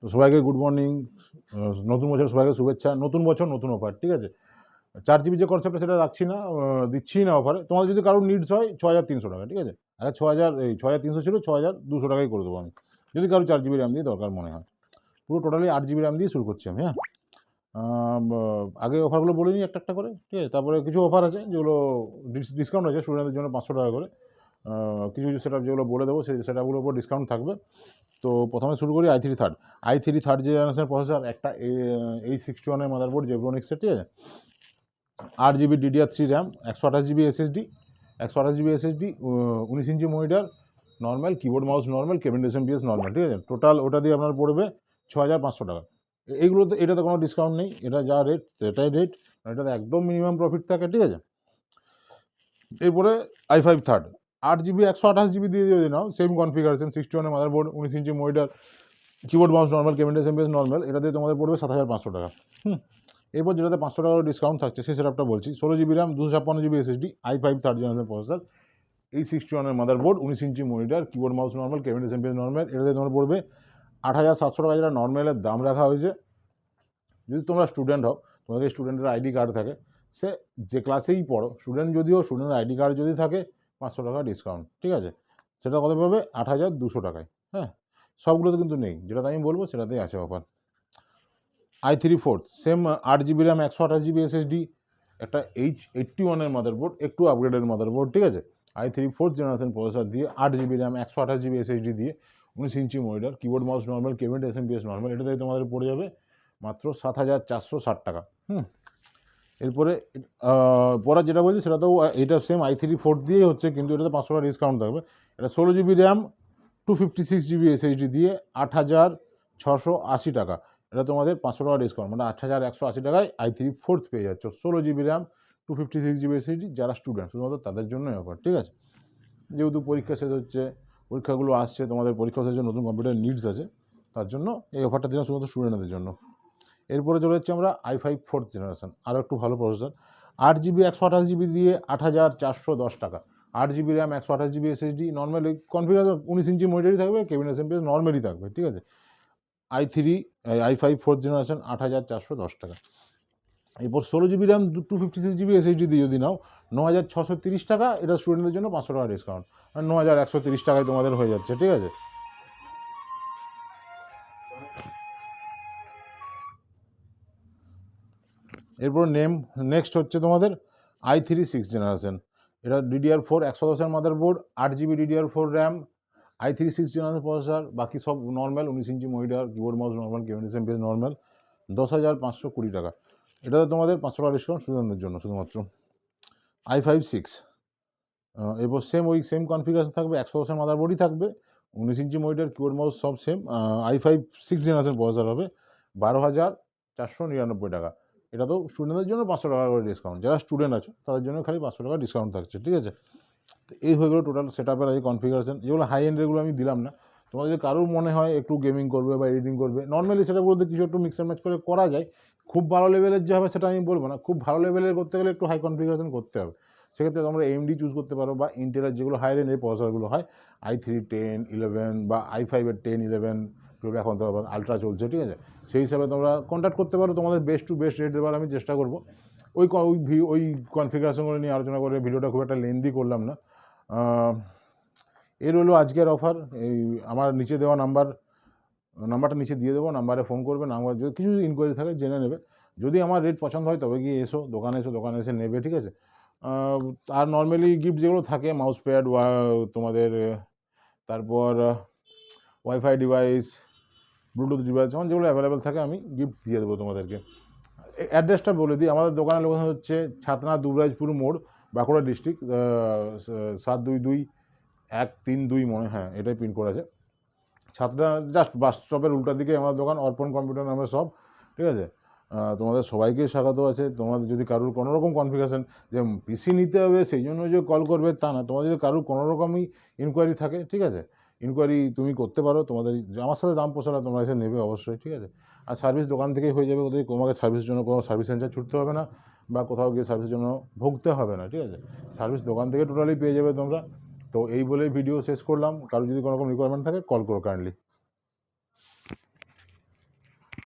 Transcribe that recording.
তো সবাইকে good morning, নতুন বছর সবাইকে শুভেচ্ছা। নতুন বছর নতুন অফার, ঠিক আছে। 4 GB যে কনসেপ্টটা সেটা রাখছি না, দিচ্ছি না অফারে। তোমাদের যদি কারোর নিডস হয় 6300 টাকা, ঠিক আছে। আগে 6300 ছিল, 6200 টাকাই করে দেবো আমি, যদি কারো 4 GB র্যাম দিয়ে দরকার মনে হয়। পুরো টোটালি 8 GB র্যাম দিয়ে শুরু করছি আমি, হ্যাঁ। আগে অফারগুলো বলে নিই একটা একটা করে, ঠিক আছে। তারপরে কিছু অফার আছে যেগুলো ডিসকাউন্ট আছে স্টুডেন্টদের জন্য 500 টাকা করে। কিছু কিছু সেট আপ যেগুলো বলে দেবো সেই সেট আপগুলোর উপর ডিসকাউন্ট থাকবে। তো প্রথমে শুরু করি i3 থার্ড জেনারেশনের প্রসেসর, একটা H61 মাদারবোর্ড জেব্রনিক্সের, ঠিক আছে। 8 GB DDR3 RAM, 128 GB SSD, 128 GB SSD, 19 inch monitor, normal keyboard mouse normal, cabin SMPS normal, ঠিক আছে। টোটাল ওটা দিয়ে আপনার পড়বে 6500 টাকা। এইগুলোতে এটাতে কোনো ডিসকাউন্ট নেই, এটা যা রেট এটাই রেট, এটাতে একদম মিনিমাম প্রফিট থাকে, ঠিক আছে। এরপরে i5 থার্ড 8 GB 128 GB দিয়ে যদি নাও, same configuration, 61 motherboard, 19 inch monitor, keyboard mouse normal, cabin SMPS normal, এটা দিয়ে তোমাদের পড়বে 7500 টাকা। এরপর যেটাতে 500 টাকার ডিসকাউন্ট থাকছে সেই সেটআপটা বলছি। 16 GB RAM, 256 GB SSD, i5 third generation processor, H61 motherboard, 19 inch monitor, keyboard mouse normal, cabin SMPS normal, এটাতে তোমার পড়বে 8700 টাকা, যেটা নর্মালের দাম রাখা হয়েছে। যদি তোমরা স্টুডেন্ট হও, তোমাদের স্টুডেন্টের আইডি কার্ড থাকে, সে যে ক্লাসেই পড়ো, স্টুডেন্ট যদিও, স্টুডেন্টের আইডি কার্ড যদি থাকে 500 টাকা ডিসকাউন্ট, ঠিক আছে। সেটা কত পাবে? 8200 টাকায়, হ্যাঁ। সবগুলোতে কিন্তু নেই, যেটাতে আমি বলবো সেটাতেই আছে offer. i3 fourth, same 8 GB RAM, 128 GB SSD, একটা H81 মাদারবোর্ড, একটু আপগ্রেডের মাদারবোর্ড, ঠিক আছে। i3 ফোর্থ জেনারেশন প্রসেসর দিয়ে, 8 GB র্যাম, 128 GB SSD দিয়ে, 19 inch monitor, keyboard mouse normal, cabin SMPS normal, এটাতে তোমাদের পড়ে যাবে মাত্র 7460 টাকা। এরপরে পড়ার যেটা বলছি সেটাতেও এটা সেম i3 ফোর্থ দিয়েই হচ্ছে, কিন্তু এটাতে 500 টাকা ডিসকাউন্ট থাকবে। এটা 16 GB র্যাম, 256 GB SSD দিয়ে 8680 টাকা। এটা তোমাদের 500 টাকা ডিসকাউন্ট, মানে 8180 টাকায় i3 ফোর্থ পেয়ে যাচ্ছ। 16 GB র্যাম, 256 GB SSD, যারা স্টুডেন্ট শুধুমাত্র তাদের জন্যই অফার, ঠিক আছে। যেহেতু পরীক্ষা শেষ হচ্ছে, পরীক্ষাগুলো আসছে, তোমাদের পরীক্ষা শেষ হচ্ছে, নতুন কম্পিউটার নিডস আছে, তার জন্য এই অফারটা দিলাম শুধুমাত্র স্টুডেন্টদের জন্য। এরপরে চলে যাচ্ছে আমরা i5 ফোর্থ জেনারেশন, আরও একটু ভালো প্রসেসর। 8 GB 128 GB দিয়ে 8410 টাকা। 8 GB RAM, 128 GB SSD, normally configuration 19 ইঞ্চি মনিটরই থাকবে, কেবিন SMPS নর্মালি থাকবে, ঠিক আছে। i5 ফোর্থ জেনারেশন 8410 টাকা। এরপর 16 GB র্যাম, 256 GB SSD দিয়ে যদি নাও 9630 টাকা। এটা স্টুডেন্টদের জন্য 500 টাকা ডিসকাউন্ট, আর 9130 টাকায় তোমাদের হয়ে যাচ্ছে, ঠিক আছে। এরপর নেক্সট হচ্ছে তোমাদের i3 সিক্স জেনারেশন। এটা DDR4 110 motherboard, 8 GB DDR4 RAM, i3 six generation processor, বাকি সব normal, 19 inch monitor, keyboard mouse normal, cabin SMPS normal, 10520 টাকা। এটাতে তোমাদের 500 টাকা ডিসকাউন্ট স্টুডেন্টদের জন্য শুধুমাত্র। i5 6, এরপর সেম কনফিগারেশন থাকবে, 110 মাদারবোর্ডই থাকবে, 19 ইঞ্চি মনিটর, কিবোর্ড মাউস সব same. i5 six generation processor হবে 12499 টাকা। এটা তো স্টুডেন্টদের জন্য 500 টাকা করে ডিসকাউন্ট, যারা স্টুডেন্ট আছো তাদের জন্য খালি 500 টাকা ডিসকাউন্ট থাকছে, ঠিক আছে। তো এই হয়ে গেলো টোটাল সেট আপের এই কনফিগারেশন। যেগুলো হাই এন্ডেরগুলো আমি দিলাম না। তোমার যদি কারোর মনে হয় একটু গেমিং করবে বা এডিটিং করবে, নর্মালি সেটাগুলোতে কিছু একটু মিক্স অ্যান্ড ম্যাচ করে করা যায়। খুব ভালো লেভেলের যে হবে সেটা আমি বলবো না, খুব ভালো লেভেলের করতে গেলে একটু হাই কনফিগারেশন করতে হবে। সেক্ষেত্রে তোমরা AMD চুজ করতে পারো, বা ইন্টেলের যেগুলো হাই রেঞ্জের প্রসেসরগুলো হয়, i3 10 11 বা i5-এর 10 11 12 এখন তো আবার আলট্রা চলছে, ঠিক আছে। সেই হিসাবে তোমরা কন্ট্যাক্ট করতে পারো, তোমাদের বেস্ট টু বেস্ট রেট দেওয়ার আমি চেষ্টা করবো। ওই কনফিগারেশনগুলো নিয়ে আলোচনা করে ভিডিওটা খুব একটা লেন্দি করলাম না। এর হলো আজকের অফার। এই আমার নিচে দেওয়া নাম্বারটা নিচে দিয়ে দেবো, নাম্বারে ফোন করবে, নাম্বার যদি কিছু ইনকোয়ারি থাকে জেনে নেবে। যদি আমার রেট পছন্দ হয় তবে গিয়ে দোকানে এসে নেবে, ঠিক আছে। আর নর্মালি গিফট যেগুলো থাকে, মাউস প্যাড, তোমাদের তারপর ওয়াইফাই ডিভাইস, ব্লুটুথ ডিভাইস, যেমন যেগুলো অ্যাভেলেবেল থাকে আমি গিফট দিয়ে দেবো তোমাদেরকে। অ্যাড্রেসটা বলে দিই, আমাদের দোকানের লোকেশন হচ্ছে ছাতনা দুবরাজপুর মোড়, বাঁকুড়া ডিস্ট্রিক্ট, 722132 মনে, হ্যাঁ এটাই পিনকোড আছে। ছাতনা জাস্ট বাস স্টপের উল্টার দিকে আমার দোকান, অর্পণ কম্পিউটার নামে সব, ঠিক আছে। তোমাদের সবাইকে স্বাগত আছে। তোমাদের যদি কারোর কোনোরকম কনফিগারেশন যে পিসি নিতে হবে সেই জন্য যে কল করবে তা না, তোমাদের যদি কারোর কোনোরকমই ইনকোয়ারি থাকে, ঠিক আছে, ইনকোয়ারি তুমি করতে পারো। তোমাদের আমার সাথে দাম পোষালে তোমরা এসে নেবে অবশ্যই, ঠিক আছে। আর সার্ভিস দোকান থেকেই হয়ে যাবে, ওদের তোমাকে সার্ভিসের জন্য কোনো সার্ভিস সেন্টার ছুটতে হবে না, বা কোথাও গিয়ে সার্ভিসের জন্য ভুগতে হবে না, ঠিক আছে। সার্ভিস দোকান থেকে টোটালি পেয়ে যাবে তোমরা। তো এই বলেই ভিডিও শেষ করলাম। কারো যদি কোনো রকম রিকোয়ারমেন্ট থাকে কল করো কাইন্ডলি।